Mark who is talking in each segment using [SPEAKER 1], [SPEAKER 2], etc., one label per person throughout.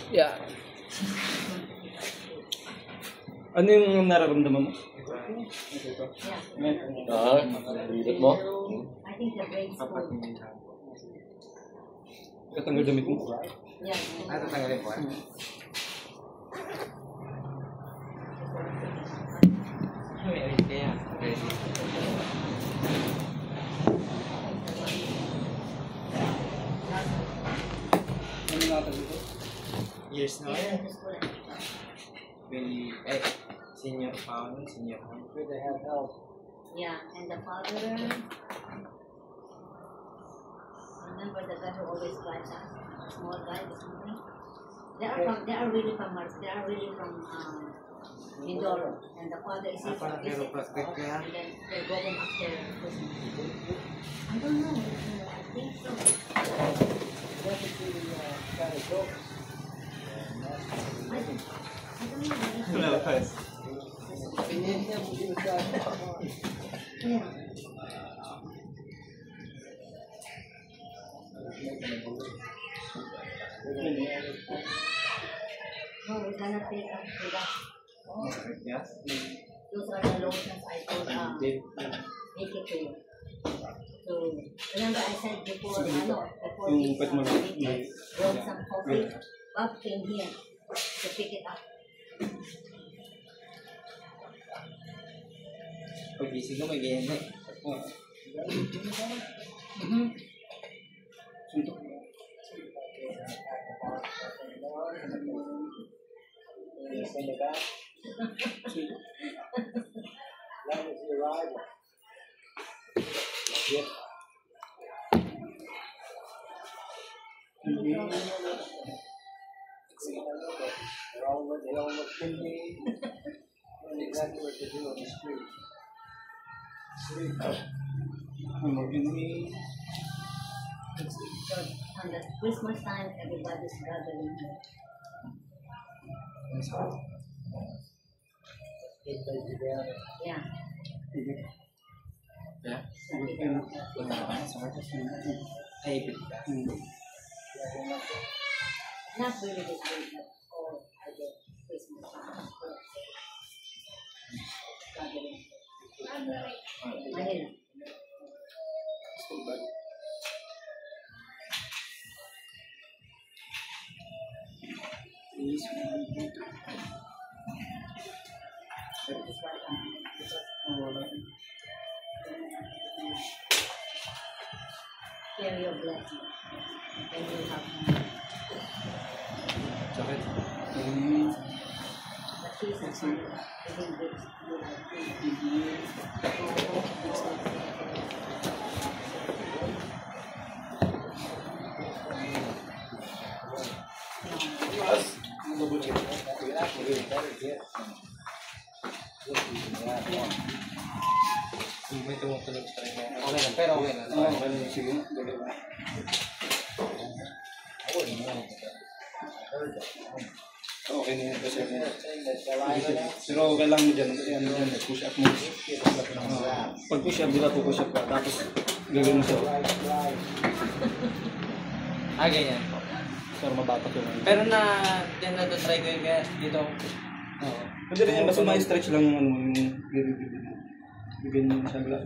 [SPEAKER 1] Yeah. Ano yung nararamdaman mo?
[SPEAKER 2] Bigot mo?
[SPEAKER 1] Katanggal damit mo?
[SPEAKER 3] Tatanggalin ko Years na yan. Really, senior pound. Where they have help.
[SPEAKER 4] Yeah, and the father, remember the guy who always drives us, small guy or something? They are really from Mindoro, and the father is his visit, and then they're going after Christmas. I don't know, I think so. I don't know. No, we're gonna take up to that.
[SPEAKER 3] Yes?
[SPEAKER 4] Those are the lotions I told make it to you. So remember I said before
[SPEAKER 1] Yung pet mo lang.
[SPEAKER 4] wrote some coffee. Bob came here to pick it up.
[SPEAKER 3] Pag-gising ko, may ganyan na eh.
[SPEAKER 1] Suntok.
[SPEAKER 5] Exactly what they do on the street.
[SPEAKER 4] And at Christmas time, everybody's gathering here. Yeah.
[SPEAKER 3] Yeah?
[SPEAKER 4] Not really this week, but all I get Christmas time. Gathering. Manila. Carry your blessing. And you have
[SPEAKER 3] Sakit.
[SPEAKER 4] but she's a son. I think it's
[SPEAKER 3] May tumutunog sa rin. Okay lang, pero okay lang.
[SPEAKER 1] Sige. Okay na yan. Pero kailangan mo dyan. Push up mo. Pag push up, di ba push up ka? Tapos gagawin mo siya.
[SPEAKER 3] Ganyan.
[SPEAKER 1] Para mabatak yung ano.
[SPEAKER 3] Pero yan na try ko yung kaya dito.
[SPEAKER 1] Oo. Pwede rin yan. Basta ma-stretch lang yung ano mo. Bigyan mo siya lang.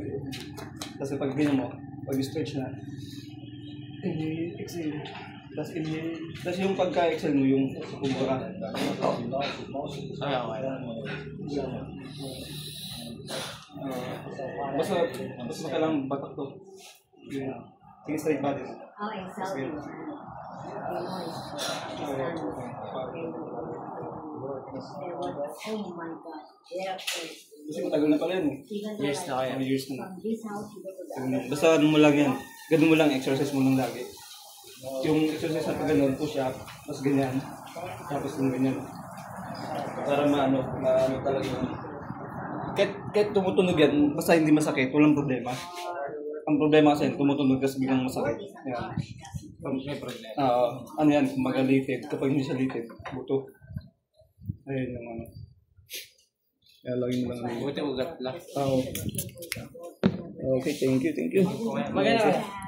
[SPEAKER 1] Tapos pag ganyan mo, pag-stretch na. Exhale. Tapos inhale. Tapos yung pagka-exhale mo, yung kumbaga. Basta kailangan batak to. Sige, straight body.
[SPEAKER 4] how exciting. Oh my God.
[SPEAKER 1] Kasi matagal na pala yan eh.
[SPEAKER 3] Years na kaya.
[SPEAKER 1] Years na.
[SPEAKER 4] From this house to go to the
[SPEAKER 1] Basta ano mo lang yan. Ganun mo lang, exercise mo lang lagi. Yung exercise na ganun, push up, tapos ganyan. Tapos yung ganyan. Para maano talaga yun. Kahit tumutunog yan, basta hindi masakit, walang problema. Ang problema kasi tumutunog kasi biglang masakit. Yan.
[SPEAKER 3] May problema.
[SPEAKER 1] Ano yan, kumbaga litid. Kapag hindi siya litid, buto. Ayun yung ano. Kaya lagi mo lang.
[SPEAKER 3] Buti ugat lang.
[SPEAKER 1] Okay, thank you.
[SPEAKER 3] Maganda.